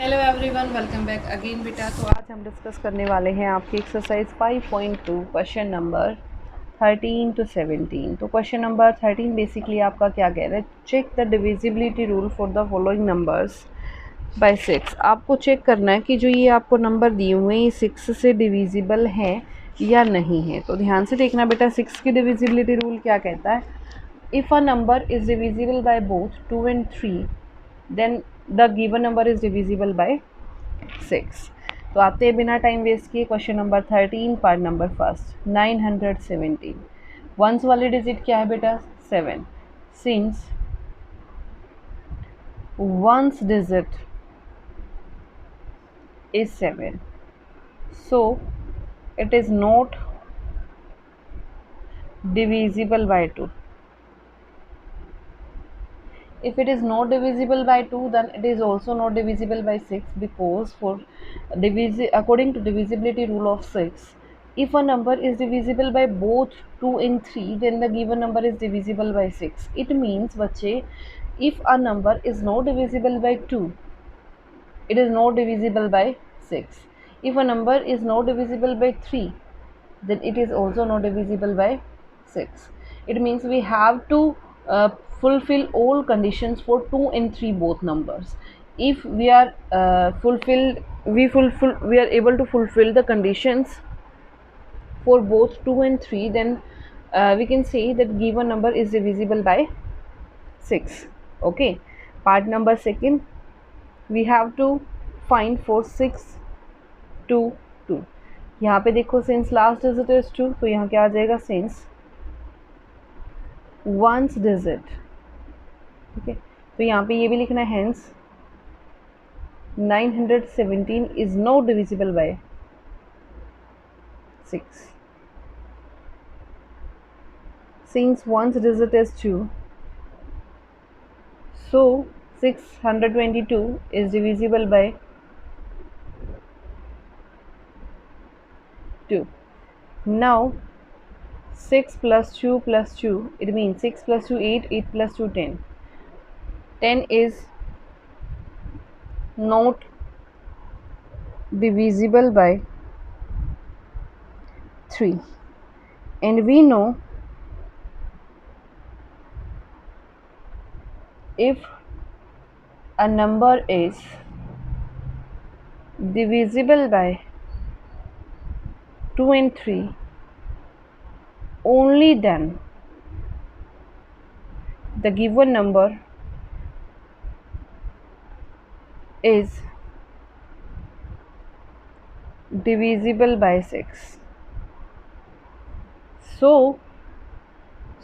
Hello everyone, welcome back again बेटा। तो आज हम डिस्कस करने वाले हैं आपकी एक्सरसाइज 5.2 क्वेश्चन नंबर 13 to 17। तो क्वेश्चन नंबर 13 बेसिकली आपका क्या कह रहा है, check the divisibility rule for the following numbers by 6। आपको चेक करना है कि जो ये आपको नंबर दिए हुए हैं ये 6 से डिविजिबल हैं या नहीं है। तो ध्यान से देखना बेटा, 6 की डिविजिबिलिटी रूल क्या कहता है, if a number is divisible by both 2 and 3 then the given number is divisible by 6। तो आते हैं बिना टाइम वेस्ट किए question number 13 part number first 917। Ones वाली डिजिट क्या है बेटा, 7। Since ones digit is 7, so it is not divisible by 2. If it is not divisible by 2, then it is also not divisible by 6, because for according to divisibility rule of 6, if a number is divisible by both 2 and 3, then the given number is divisible by 6. It means बच्चे, if a number is not divisible by 2, it is not divisible by 6. If a number is not divisible by 3, then it is also not divisible by 6. It means we have to fulfill all conditions for 2 and 3 both numbers. If we are we are able to fulfill the conditions for both 2 and 3, then we can say that given number is divisible by 6. Okay, part number second, we have to find for 6 2 2। यहाँ पे देखो, since last digit is 2, तो यहाँ क्या आ जाएगा, since ones digit. ठीक है, तो यहाँ पे ये भी लिखना है, hence 917 is not divisible by 6। Since ones digit is 2, so 622 is divisible by 2। Now 6 plus 2 plus 2, it means 6 plus 2 8, 8 plus 2 10. 10 is not divisible by 3, and we know if a number is divisible by 2 and 3, only then the given number is divisible by 6. So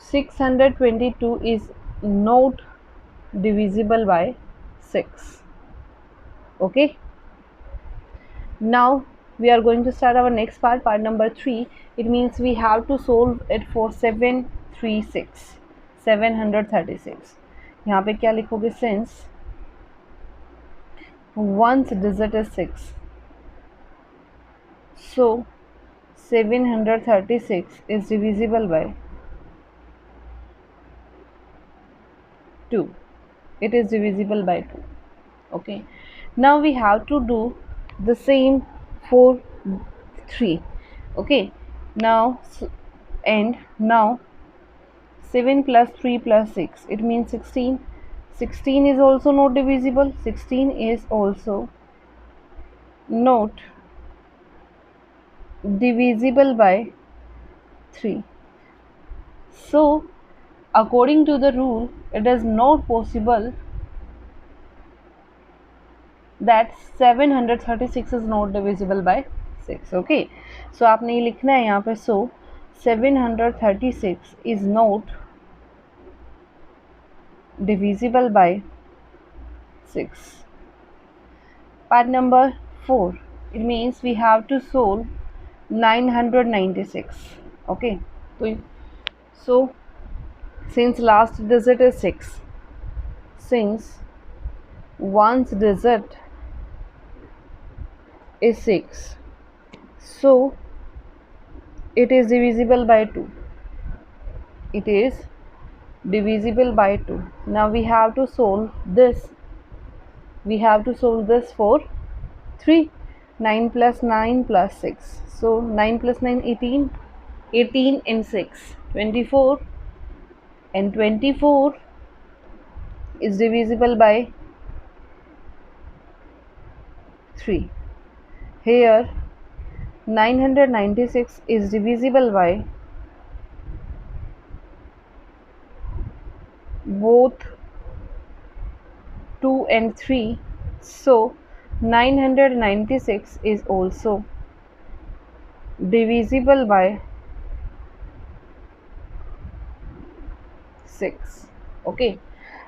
622 is not divisible by 6. Okay, now we are going to start our next part, part number 3. It means we have to solve it for 736। यहाँ पे क्या लिखोगे, since ones digit is 6, so 736 is divisible by 2. It is divisible by 2. Okay, now we have to do the same for 3. Okay, now and now 7 plus 3 plus 6, it means 16. 16 is also not divisible. 16 is also not divisible by 3. So according to the rule, it is not possible that 736 is not divisible by 6. Okay, so आपने ये लिखना है यहाँ पे, so 736 is not divisible by 6. Part number 4, it means we have to solve 996. Okay, so since last digit is 6, since one's digit is 6, so it is divisible by 2. It is divisible by 2. Now we have to solve this we have to solve this for 3. 9 plus 9 plus 6. So 9 plus 9, 18. 18 and 6, 24. And 24 is divisible by 3. Here 996 is divisible by both 2 and 3. So 996 is also divisible by 6. Okay,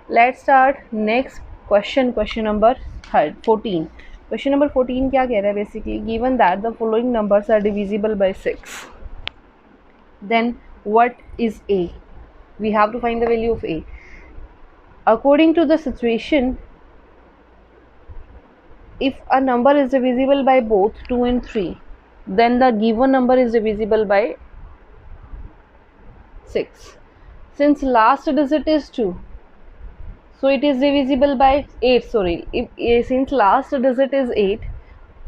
let's start next question. Question number 14. Question number 14 क्या कह रहा है? Basically, given that the following numbers are divisible by 6, then what is A? We have to find the value of A. According to the situation, if a number is divisible by both 2 and 3, then the given number is divisible by 6. Since last digit is 2, so it is divisible by 8. Sorry, since last digit is 8,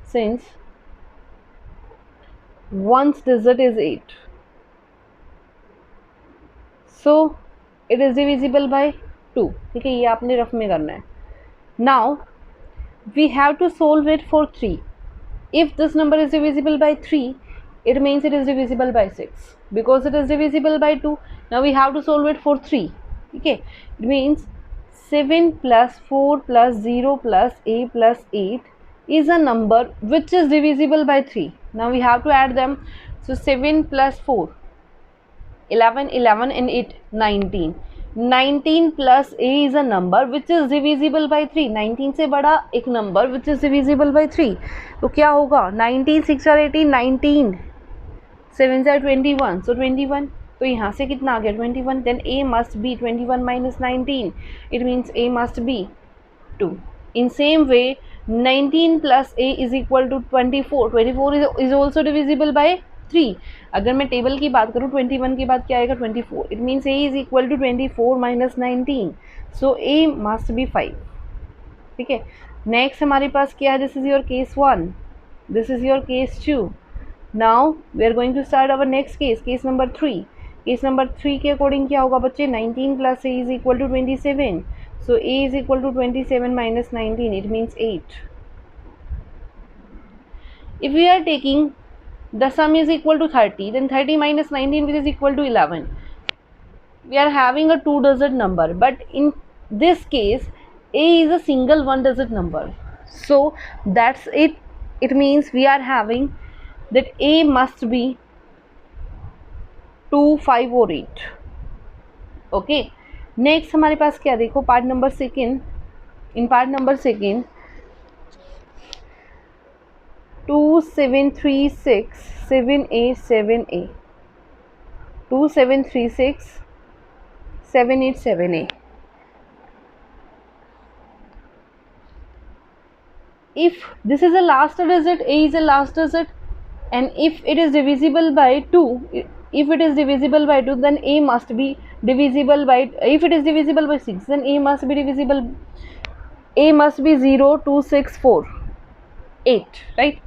since one's digit is 8, so it is divisible by 2. ठीक है, ये आपने rough में करना है. Now we have to solve it for 3. If this number is divisible by 3, it means it is divisible by 6. Because it is divisible by 2, now we have to solve it for 3. Okay, it means 7 plus 4 plus 0 plus A plus 8 is a number which is divisible by 3. Now we have to add them. So 7 plus 4, 11, 11 and 8, 19. 19 plus A is a number which is divisible by 3. 19 से बड़ा एक number which is divisible by 3. तो क्या होगा? 19, 6 और 18, 19, 7 are 21, so 21. तो यहाँ से कितना आ गया? 21. Then A must be 21 minus 19. It means A must be 2. In same way, 19 plus A is equal to 24. 24 is also divisible by 3. अगर मैं टेबल की बात करूँ 21 के बाद क्या आएगा? 24. It means A is equal to 24 minus 19. So A must be 5. ठीक है. नेक्स्ट हमारे पास क्या है? This is your case 1. This is your case 2. Now we are going to start our next case, case number 3. Case number 3 के according क्या होगा बच्चे? 19 plus A is equal to 27. So A is equal to 27 minus 19. It means 8. If we are taking the sum is equal to 30, then 30 minus 19, which is equal to 11. We are having a 2-digit number, but in this case A is a single 1-digit number. So that's it. It means we are having that A must be 2, 5 or 8. Okay. Next हमारे पास क्या? देखो part number second. In part number second 2, 7, 3, 6, 7A, 7A, 2, 7, 3, 6, 7, 8, 7A. If this is a last digit, A is a last digit, and if it is divisible by 2, if it is divisible by 2, then A must be divisible by, if it is divisible by 6, then A must be divisible, A must be 0, 2, 6, 4, 8, right?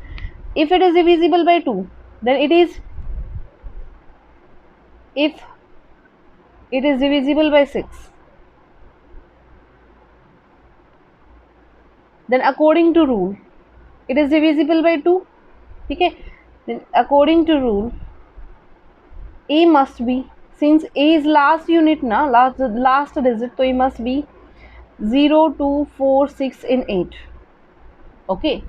If it is divisible by 2, then it is, if it is divisible by 6, then according to rule it is divisible by 2. ठीक है. Then according to rule A must be, since A is last unit ना, last digit, तो A must be 0, 2, 4, 6 and 8. Okay.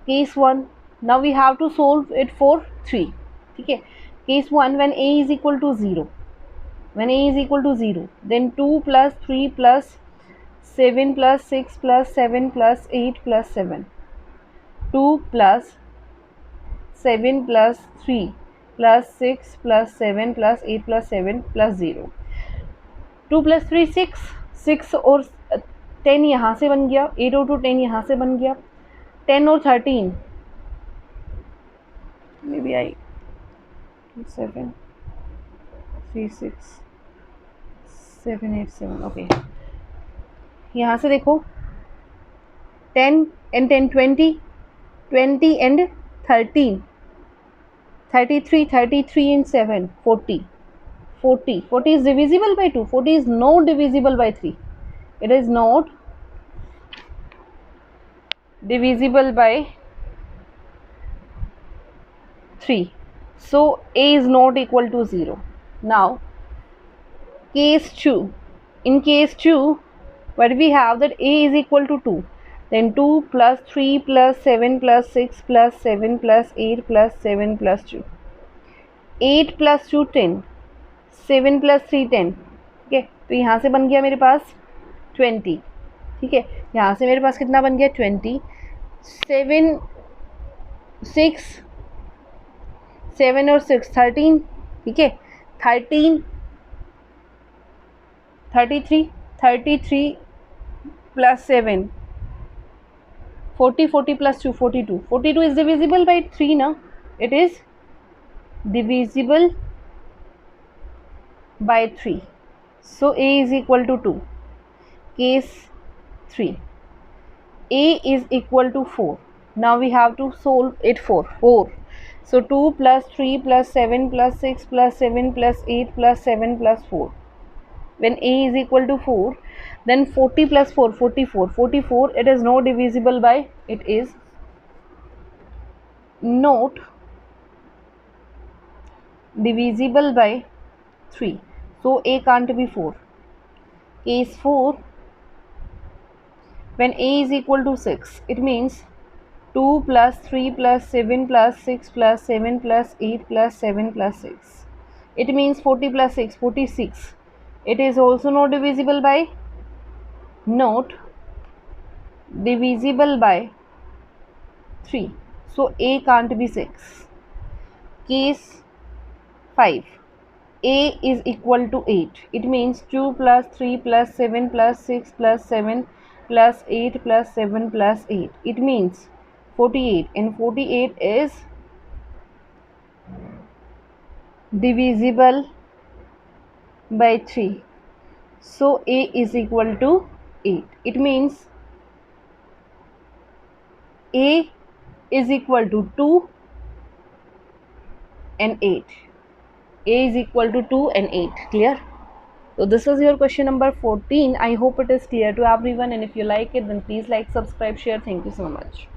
Case 1. Now we have to solve it for 3. ठीक है. Case 1, when A is equal to 0, when A is equal to 0, then 2 plus 3 plus 7 plus 6 plus 7 plus 8 plus 7. 2 plus 7 plus 3 plus 6 plus 7 plus 8 plus 7 plus 0. 2 plus 3 6, 6 और 10 यहाँ से बन गया, 8 और 2 10 यहाँ से बन गया, 10 और 13 मे बी आई 7 3 6 7 8 7. ओके, यहाँ से देखो 10 and 10, 20, 20 and 13, 33, 33 and 7, 40, 40. 40 is divisible by 2. 40 is not divisible by 3. It is not divisible by 3. So A is not equal to 0. Now case 2. In case 2, what we have, that A is equal to 2. Then 2 plus 3 plus 7 plus 6 plus 7 plus 8 plus 7 plus 2. 8 plus 2 10. 7 plus 3 10. ठीक है, तो यहाँ से बन गया मेरे पास 20. ठीक है, यहाँ से मेरे पास कितना बन गया 20. 7 6 7 और 6 13. ठीक है, 13 33 33 plus 7 40 40 plus 2 42. 42 is divisible by 3 now. It is divisible by 3. So A is equal to 2. Case 3. A is equal to 4. Now we have to solve it for 4. So 2 plus 3 plus 7 plus 6 plus 7 plus 8 plus 7 plus 4. When A is equal to 4, then 40 plus 4, 44. 44, it is not divisible by, it is not divisible by 3. So A can't be 4. Case 4, when A is equal to 6, it means 2 plus 3 plus 7 plus 6 plus 7 plus 8 plus 7 plus 6. It means 40 plus 6, 46. It is also not divisible by, not divisible by 3. So A can't be 6. Case 5. A is equal to 8. It means 2 plus 3 plus 7 plus 6 plus 7 plus 8 plus 7 plus 8. It means 48, and 48 is divisible by 3. So A is equal to 8. It means A is equal to 2 and 8. A is equal to 2 and 8. Clear? So this is your question number 14. I hope it is clear to everyone, and if you like it, then please like, subscribe, share. Thank you so much.